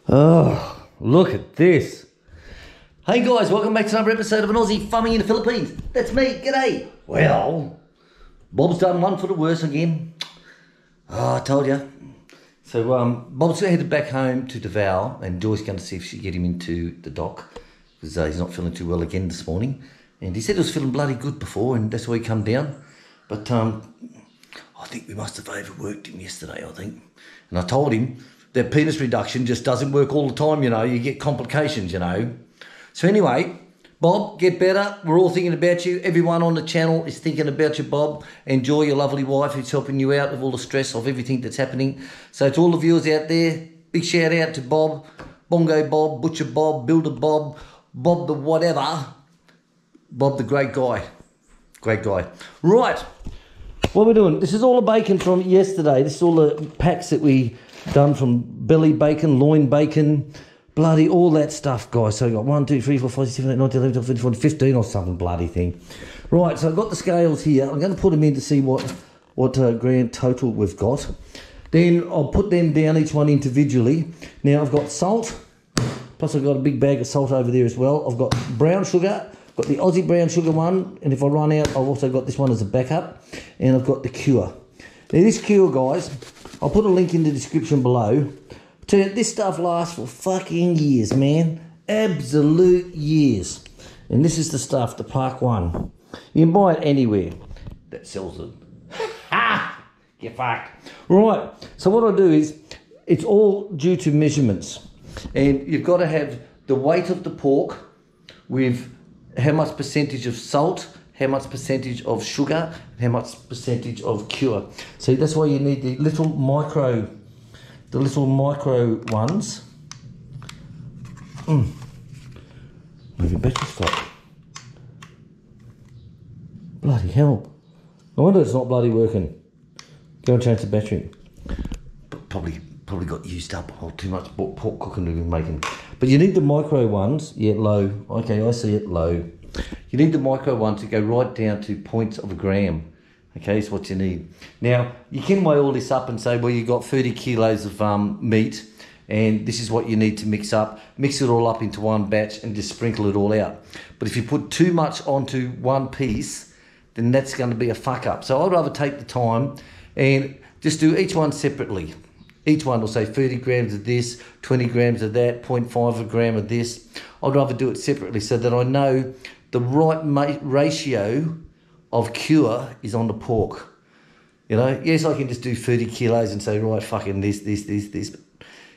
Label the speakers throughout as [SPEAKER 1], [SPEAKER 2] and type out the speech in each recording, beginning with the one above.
[SPEAKER 1] Oh, look at this. Hey guys, welcome back to another episode of an Aussie Farming in the Philippines. That's me, g'day. Well, Bob's done one for the worse again. Oh, I told you. So Bob's headed back home to Davao and Joy's going to see if she can get him into the dock because he's not feeling too well again this morning. And he said he was feeling bloody good before and that's why he come down. But I think we must have overworked him yesterday, I think. And I told him that penis reduction just doesn't work all the time, you know. You get complications, you know. So anyway, Bob, get better. We're all thinking about you. Everyone on the channel is thinking about you, Bob. Enjoy your lovely wife who's helping you out with all the stress of everything that's happening. So to all the viewers out there, big shout out to Bob, Bongo Bob, Butcher Bob, Builder Bob, Bob the whatever. Bob the great guy. Great guy. Right. What are we doing? This is all the bacon from yesterday. This is all the packs that we done from belly bacon, loin bacon, bloody all that stuff, guys. So I got 1, 2, 3, 4, 5, 6, 7, 8, 9, 10, 11, 12, 13, 14, 15 or some bloody thing. Right, so I've got the scales here. I'm going to put them in to see what grand total we've got. Then I'll put them down, each one individually. Now I've got salt, plus I've got a big bag of salt over there as well. I've got brown sugar, got the Aussie brown sugar one, and if I run out, I've also got this one as a backup, and I've got the cure. Now this cure, guys, I'll put a link in the description below. Tell you, this stuff lasts for fucking years, man. Absolute years. And this is the stuff, the Park 1. You can buy it anywhere that sells it. Ha! Get fucked. Right, so what I do is, it's all due to measurements. And you've got to have the weight of the pork with how much percentage of salt, how much percentage of sugar, how much percentage of cure. So that's why you need the little micro ones. Moving battery stop. Bloody hell. No wonder it's not bloody working. Go and change the battery. Probably got used up or too much pork cooking we've been making. But you need the micro ones. Yeah, low. Okay, I see it, low. You need the micro one to go right down to points of a gram. Okay, that's what you need. Now, you can weigh all this up and say, well, you've got 30 kilos of meat, and this is what you need to mix up. Mix it all up into one batch and just sprinkle it all out. But if you put too much onto one piece, then that's going to be a fuck up. So I'd rather take the time and just do each one separately. Each one will say 30 grams of this, 20 grams of that, 0.5 of a gram of this. I'd rather do it separately so that I know the right ratio of cure is on the pork. You know, yes, I can just do 30 kilos and say, right, fucking this.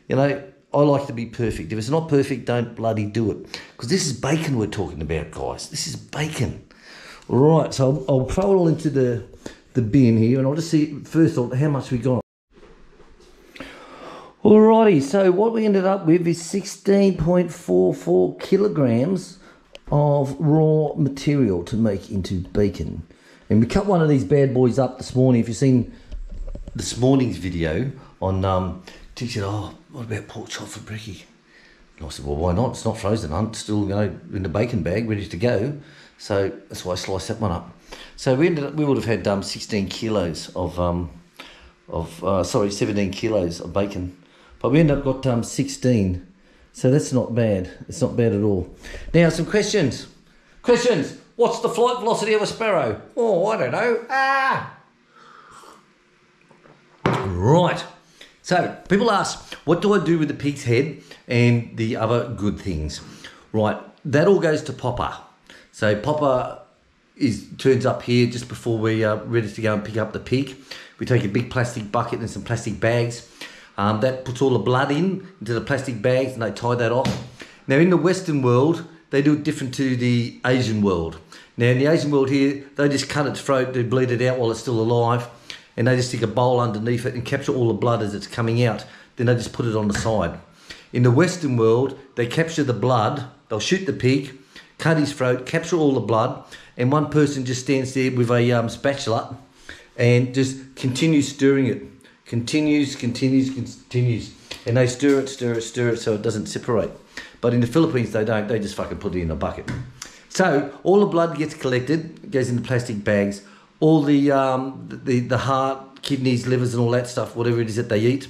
[SPEAKER 1] You know, I like to be perfect. If it's not perfect, don't bloody do it. Because this is bacon we're talking about, guys. This is bacon. Right, so I'll throw it all into the bin here and I'll just see, first of all, how much we got. Alrighty, so what we ended up with is 16.44 kilograms of raw material to make into bacon. And we cut one of these bad boys up this morning. If you've seen this morning's video on, she said, oh, what about pork chop for brekkie? And I said, well, why not? It's not frozen, it's still, you know, in the bacon bag, ready to go. So that's why I sliced that one up. So we would have had 16 kilos of 17 kilos of bacon. But we ended up got 16. So that's not bad. It's not bad at all. Now, some questions. Questions. What's the flight velocity of a sparrow? Oh, I don't know. Right. So, people ask, what do I do with the pig's head and the other good things? Right. That all goes to Popper. So, Popper turns up here just before we're ready to go and pick up the pig. We take a big plastic bucket and some plastic bags. That puts all the blood into the plastic bags and they tie that off. Now in the Western world, they do it different to the Asian world. Now in the Asian world here, they just cut its throat, they bleed it out while it's still alive, and they just stick a bowl underneath it and capture all the blood as it's coming out. Then they just put it on the side. In the Western world, they capture the blood, they'll shoot the pig, cut his throat, capture all the blood, and one person just stands there with a spatula and just continues stirring it. Continues, and they stir it so it doesn't separate. But in the Philippines they don't, they just fucking put it in a bucket. So all the blood gets collected, it goes into plastic bags, all the heart, kidneys, livers and all that stuff, whatever it is that they eat,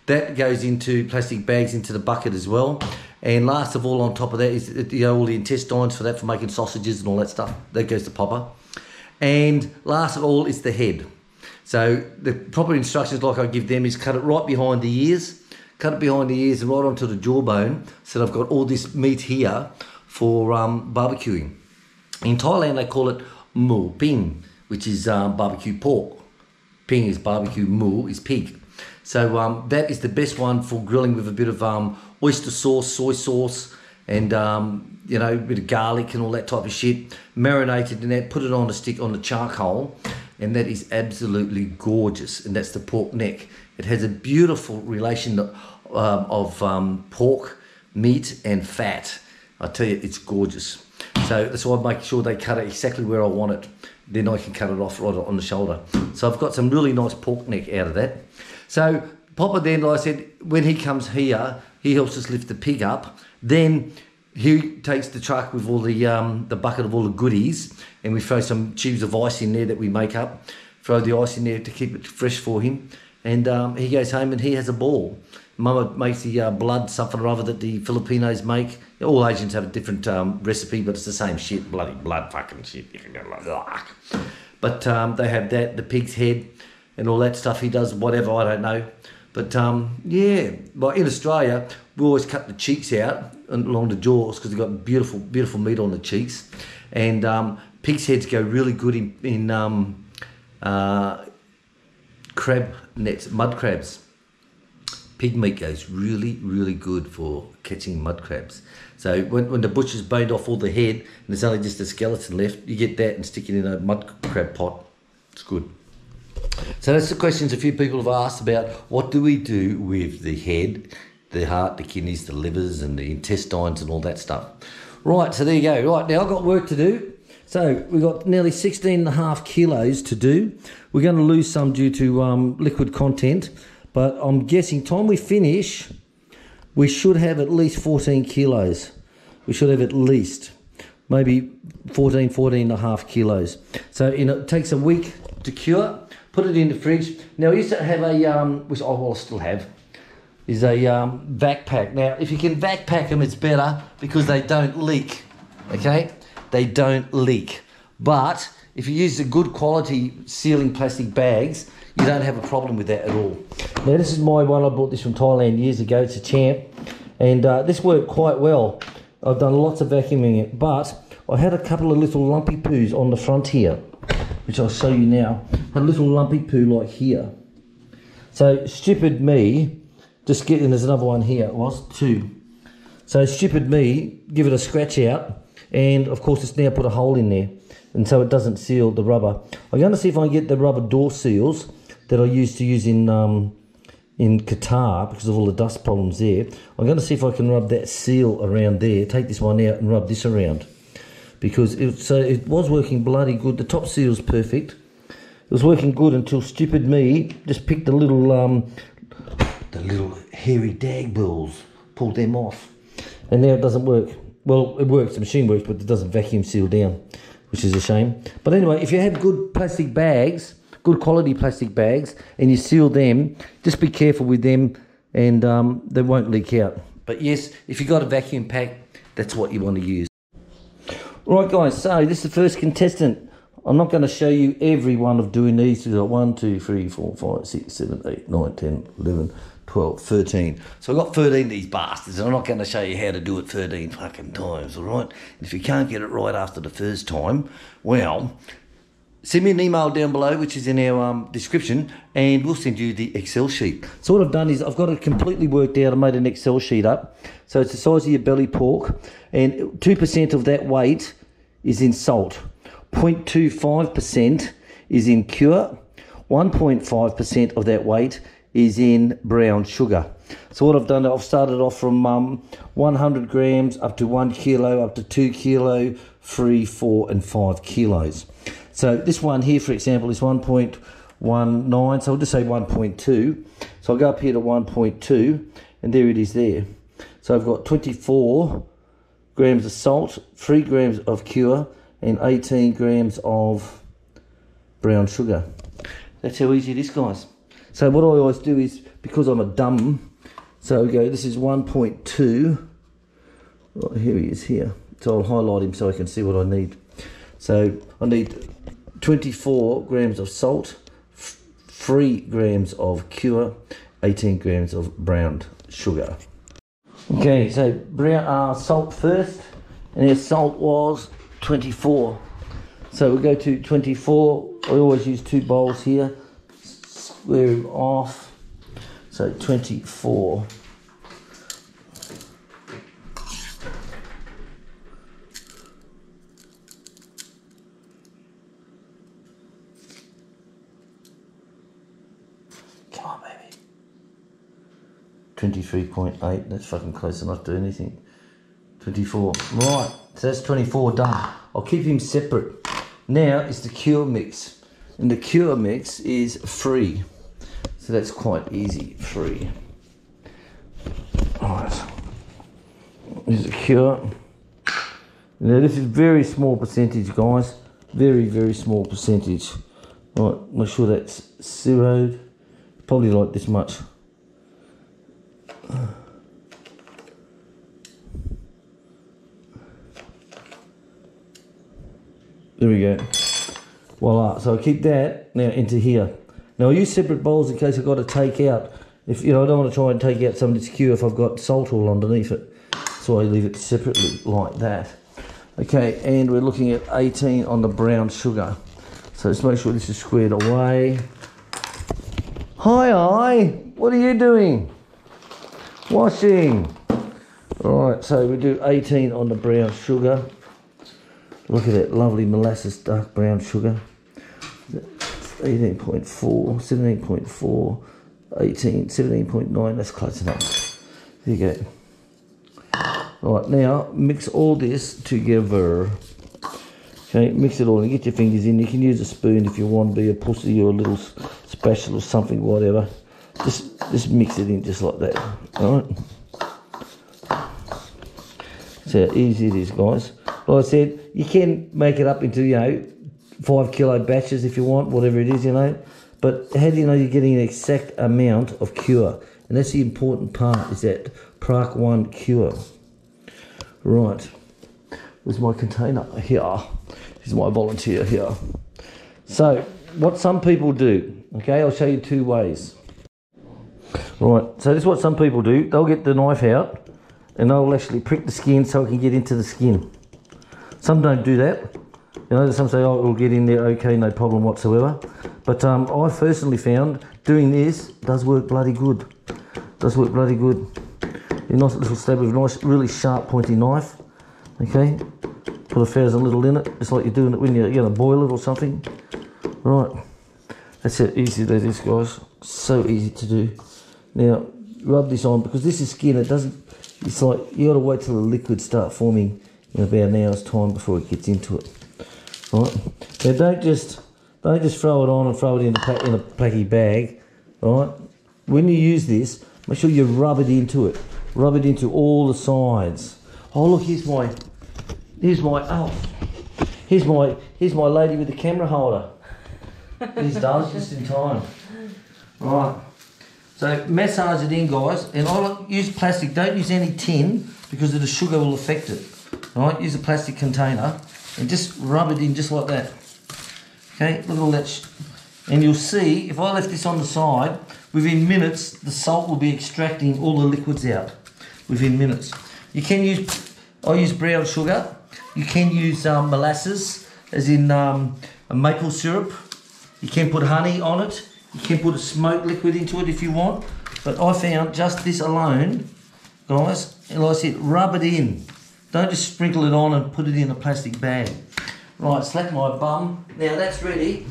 [SPEAKER 1] That goes into plastic bags into the bucket as well. And last of all, on top of that is all the intestines for that, for making sausages and all that stuff. That goes to popper. And last of all is the head. So the proper instructions, like I give them, is cut it right behind the ears. Cut it behind the ears and right onto the jawbone. So I've got all this meat here for barbecuing. In Thailand, they call it mu ping, which is barbecue pork. Ping is barbecue, mu is pig. So that is the best one for grilling with a bit of oyster sauce, soy sauce, and you know, a bit of garlic and all that type of shit. Marinated in that, put it on a stick on the charcoal, and that is absolutely gorgeous. And that's the pork neck. It has a beautiful relation of pork, meat, and fat. I tell you, it's gorgeous. So that's why I make sure they cut it exactly where I want it. Then I can cut it off right on the shoulder. So I've got some really nice pork neck out of that. So Popper then, like I said, when he comes here, he helps us lift the pig up. Then he takes the truck with all the bucket of all the goodies, and we throw some tubes of ice in there that we make up. Throw the ice in there to keep it fresh for him. And he goes home and he has a ball. Mama makes the blood something or other that the Filipinos make. All Asians have a different recipe, but it's the same shit, bloody blood fucking shit. You can go like that. But they have that, the pig's head, and all that stuff. He does whatever, I don't know. But yeah, but in Australia, we always cut the cheeks out along the jaws because they've got beautiful, beautiful meat on the cheeks. And pig's heads go really good in crab nets, mud crabs. Pig meat goes really, really good for catching mud crabs. So when the butcher's boned off all the head and there's only just a skeleton left, you get that and stick it in a mud crab pot. It's good. So that's the questions a few people have asked about. What do we do with the head, the heart, the kidneys, the livers and the intestines and all that stuff? Right, so there you go. Right, now I've got work to do. So we've got nearly 16.5 kilos to do. We're going to lose some due to liquid content. But I'm guessing time we finish, we should have at least 14 kilos. We should have at least, maybe 14.5 kilos. So it takes a week to cure. Put it in the fridge. Now I used to have a, which I will still have, is a vac pack. Now if you can vac pack them, it's better because they don't leak, okay? They don't leak. But if you use the good quality sealing plastic bags, you don't have a problem with that at all. Now this is my one, I bought this from Thailand years ago, it's a Champ, and this worked quite well. I've done lots of vacuuming it, but I had a couple of little lumpy poos on the front here, which I'll show you now. A little lumpy poo like here. So stupid me, just getting, there's another one here, it was 2. So stupid me, give it a scratch out, and of course it's now put a hole in there, and so it doesn't seal the rubber. I'm going to see if I can get the rubber door seals that I used to use in Qatar because of all the dust problems there. I'm going to see if I can rub that seal around there, take this one out and rub this around, because it was working bloody good. The top seal's perfect. It was working good until stupid me just picked the little hairy dag balls, pulled them off, and now it doesn't work. Well, it works, the machine works, but it doesn't vacuum seal down, which is a shame. But anyway, if you have good plastic bags, good quality plastic bags, and you seal them, just be careful with them, and they won't leak out. But yes, if you've got a vacuum pack, that's what you want to use. Right guys, so this is the first contestant. I'm not going to show you every one of doing these. We've got 1, 2, 3, 4, 5, 6, 7, 8, 9, 10, 11, 12, 13. So I've got 13 of these bastards, and I'm not going to show you how to do it 13 fucking times, all right? If you can't get it right after the first time, well, send me an email down below, which is in our description, and we'll send you the Excel sheet. So what I've done is I've got it completely worked out. I made an Excel sheet up. So it's the size of your belly pork, and 2% of that weight is in salt. 0.25% is in cure. 1.5% of that weight is in brown sugar. So what I've done, I've started off from 100 grams up to 1 kilo, up to 2 kilo, 3, 4, and 5 kilos. So this one here, for example, is 1.19, so I'll just say 1.2. So I'll go up here to 1.2, and there it is there. So I've got 24 grams of salt, 3 grams of cure, and 18 grams of brown sugar. That's how easy it is, guys. So what I always do is because I'm a dumb. So we go, this is 1.2. Right, here he is here. So I'll highlight him so I can see what I need. So I need 24 grams of salt, 3 grams of cure, 18 grams of brown sugar. Okay, so brown salt first, and our salt was 24. So we'll go to 24. I always use 2 bowls here, square them off. So 24. Come on, baby. 23.8, that's fucking close enough to anything. 24, right, so that's 24 done. I'll keep him separate. Now it's the cure mix, and the cure mix is free, so that's quite easy, free. All right, here's the cure. Now this is very small percentage, guys, very, very small percentage. All right, make sure that's zeroed, probably like this much. There we go. Voila. So I keep that now into here. Now I use separate bowls in case I've got to take out. If you know, I don't want to try and take out some of this cure if I've got salt all underneath it. So I leave it separately like that. Okay, and we're looking at 18 on the brown sugar. So let's make sure this is squared away. Hi, what are you doing? Washing. Alright, so we do 18 on the brown sugar. Look at that lovely molasses dark brown sugar. 18.4, 17.4, 18, 17.9, that's close enough. There you go. Right, now mix all this together. Okay, mix it all and get your fingers in. You can use a spoon if you want, be a pussy or a little spatula or something, whatever. Just mix it in just like that. Alright. That's how easy it is, guys. Like I said, you can make it up into, you know, 5 kilo batches if you want, whatever it is, you know. But how do you know you're getting an exact amount of cure? And that's the important part, is that Prac 1 cure. Right. Where's my container? Here. Here's my volunteer here. So, what some people do, okay, I'll show you 2 ways. Right, so this is what some people do. They'll get the knife out and they'll actually prick the skin so it can get into the skin. Some don't do that. You know, some say, oh, it'll get in there, okay, no problem whatsoever. But I personally found doing this does work bloody good. Does work bloody good. A nice little stab with a nice, really sharp, pointy knife. Okay, put a thousand little in it, just like you're doing it when you're going to boil it or something. Right, that's how easy that is, guys. So easy to do. Now, rub this on, because this is skin, it doesn't, it's like, you got to wait till the liquid start forming in about an hour's time before it gets into it. Right, now don't just throw it on and throw it in a packy bag. Right, when you use this, make sure you rub it into it. Rub it into all the sides. Oh look, here's my lady with the camera holder. These does just in time. Right. So massage it in, guys, and I'll use plastic. Don't use any tin because the sugar will affect it. All right, use a plastic container and just rub it in just like that. Okay, look at all that. And you'll see, if I left this on the side, within minutes, the salt will be extracting all the liquids out. Within minutes. You can use, I use brown sugar. You can use molasses, as in a maple syrup. You can put honey on it. You can put a smoked liquid into it if you want. But I found just this alone, guys, and like I said, rub it in. Don't just sprinkle it on and put it in a plastic bag. Right, slap my bum. Now that's ready.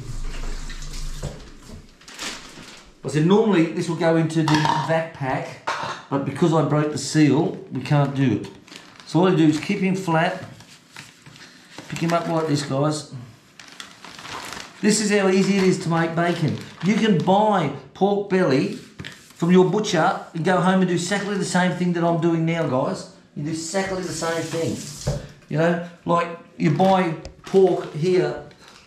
[SPEAKER 1] I said normally this will go into the vac pack, but because I broke the seal, we can't do it. So all I do is keep him flat, pick him up like this, guys. This is how easy it is to make bacon. You can buy pork belly from your butcher and go home and do exactly the same thing that I'm doing now, guys. You do exactly the same thing. You know, like you buy pork here,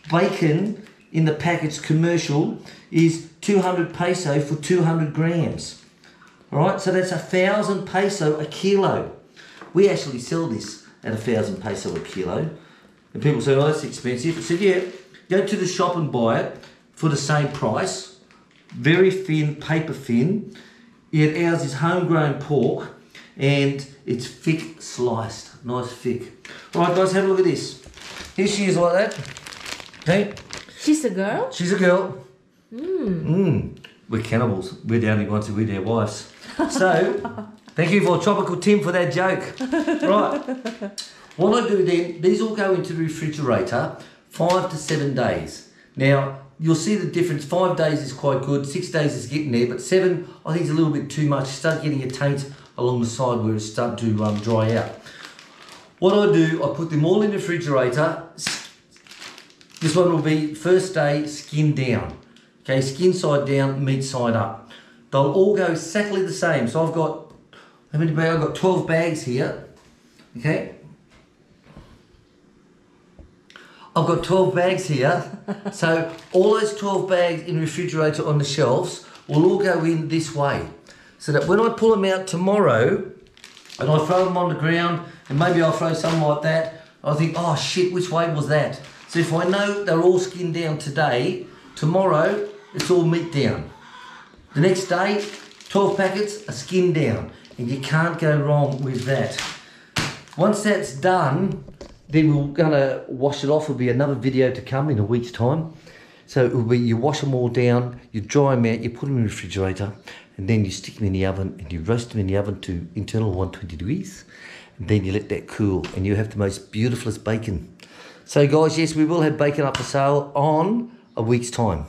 [SPEAKER 1] bacon, in the packets commercial is 200 peso for 200 grams. All right, so that's 1,000 peso a kilo. We actually sell this at 1,000 peso a kilo. And people say, oh, that's expensive. I said, yeah, go to the shop and buy it for the same price. Very thin, paper thin. Yet ours is homegrown pork and it's thick sliced, nice thick. All right, guys, have a look at this. Here she is like that. Okay.
[SPEAKER 2] She's a girl?
[SPEAKER 1] She's a girl. We're cannibals. We're the only ones who eat our wives. So, thank you for Tropical Tim for that joke. Right. What I do then, these all go into the refrigerator 5 to 7 days. Now, you'll see the difference. 5 days is quite good, 6 days is getting there, but 7 I think is a little bit too much. You start getting a taint along the side where it's starting to dry out. What I do, I put them all in the refrigerator. This one will be first day skin down. Okay, skin side down, meat side up. They'll all go exactly the same. So I've got, how many bags? I've got 12 bags here. Okay. I've got 12 bags here. So all those 12 bags in the refrigerator on the shelves will all go in this way. So that when I pull them out tomorrow and I throw them on the ground and maybe I'll throw something like that, I think, oh shit, which way was that? So if I know they're all skinned down today, tomorrow it's all meat down. The next day, 12 packets are skinned down and you can't go wrong with that. Once that's done, then we're gonna wash it off. It'll be another video to come in a week's time. So it will be, you wash them all down, you dry them out, you put them in the refrigerator, and then you stick them in the oven and you roast them in the oven to internal 120 degrees. And then you let that cool and you have the most beautifulest bacon. So guys, yes, we will have bacon up for sale on a week's time,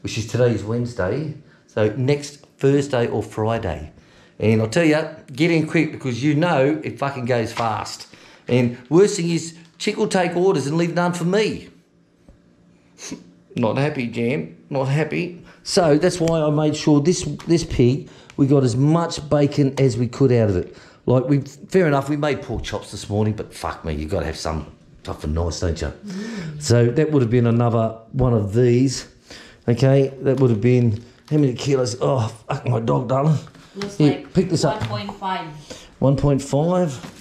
[SPEAKER 1] which is today's Wednesday. So next Thursday or Friday. And I'll tell you, get in quick because you know it fucking goes fast. And worst thing is, Chick will take orders and leave none for me. Not happy, Jam, not happy. So that's why I made sure this pig, we got as much bacon as we could out of it. Like, fair enough, we made pork chops this morning, but fuck me, you got to have some tough and nice, don't you? So that would have been another one of these. Okay, that would have been, how many kilos? Oh, fuck my dog, darling.
[SPEAKER 2] Looks
[SPEAKER 1] Here,
[SPEAKER 2] like
[SPEAKER 1] pick this up.
[SPEAKER 2] 1.5.
[SPEAKER 1] 1.5.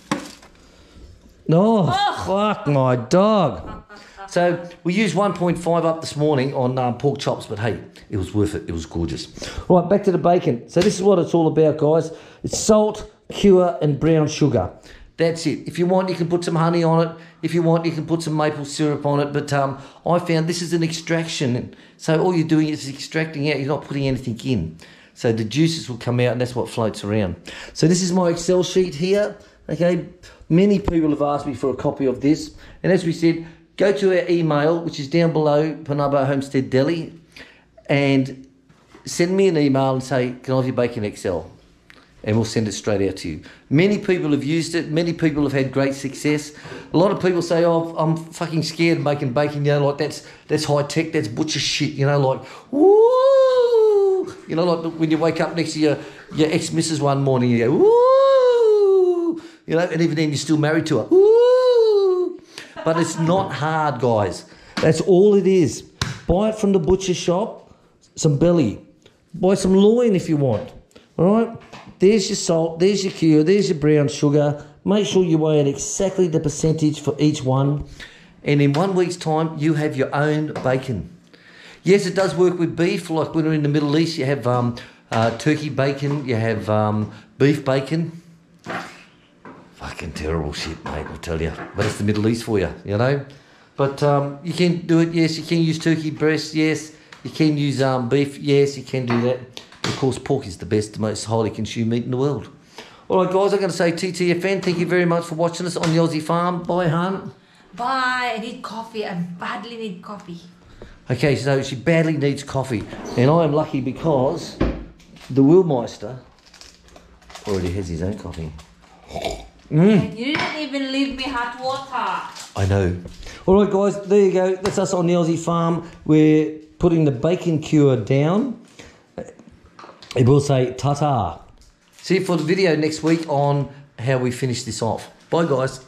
[SPEAKER 1] No, fuck my dog. So we used 1.5 up this morning on pork chops, but hey, it was worth it. It was gorgeous. Right, back to the bacon. So this is what it's all about, guys. It's salt, cure, and brown sugar. That's it. If you want, you can put some honey on it. If you want, you can put some maple syrup on it. But I found this is an extraction. So all you're doing is extracting out. You're not putting anything in. So the juices will come out, and that's what floats around. So this is my Excel sheet here. Okay, many people have asked me for a copy of this. And as we said, go to our email, which is down below, Panabo Homestead Deli, and send me an email and say, can I have your bacon Excel? And we'll send it straight out to you. Many people have used it. Many people have had great success. A lot of people say, oh, I'm fucking scared of making bacon. You know, like that's high tech, that's butcher shit. You know, like, woo! You know, like when you wake up next to your ex-missus one morning, you go, woo! You know, and even then you're still married to her. Woo! But it's not hard, guys. That's all it is. Buy it from the butcher shop, some belly. Buy some loin if you want, all right? There's your salt, there's your cure, there's your brown sugar. Make sure you weigh it exactly the percentage for each one. And in 1 week's time, you have your own bacon. Yes, it does work with beef. Like when we're in the Middle East, you have turkey bacon, you have beef bacon. Fucking terrible shit, mate, I'll tell you. But it's the Middle East for you, you know. But you can do it, yes. You can use turkey breast, yes. You can use beef, yes, you can do that. Of course, pork is the best, the most highly consumed meat in the world. All right, guys, I'm going to say TTFN. Thank you very much for watching us on the Aussie Farm. Bye, hon.
[SPEAKER 2] Bye. I need coffee. I badly need coffee.
[SPEAKER 1] Okay, so she badly needs coffee. And I am lucky because the Wheelmeister already has his own coffee.
[SPEAKER 2] And you didn't even leave me hot water.
[SPEAKER 1] I know. All right, guys, there you go. That's us on the Aussie Farm. We're putting the bacon cure down. It will say ta-ta. See you for the video next week on how we finish this off. Bye, guys.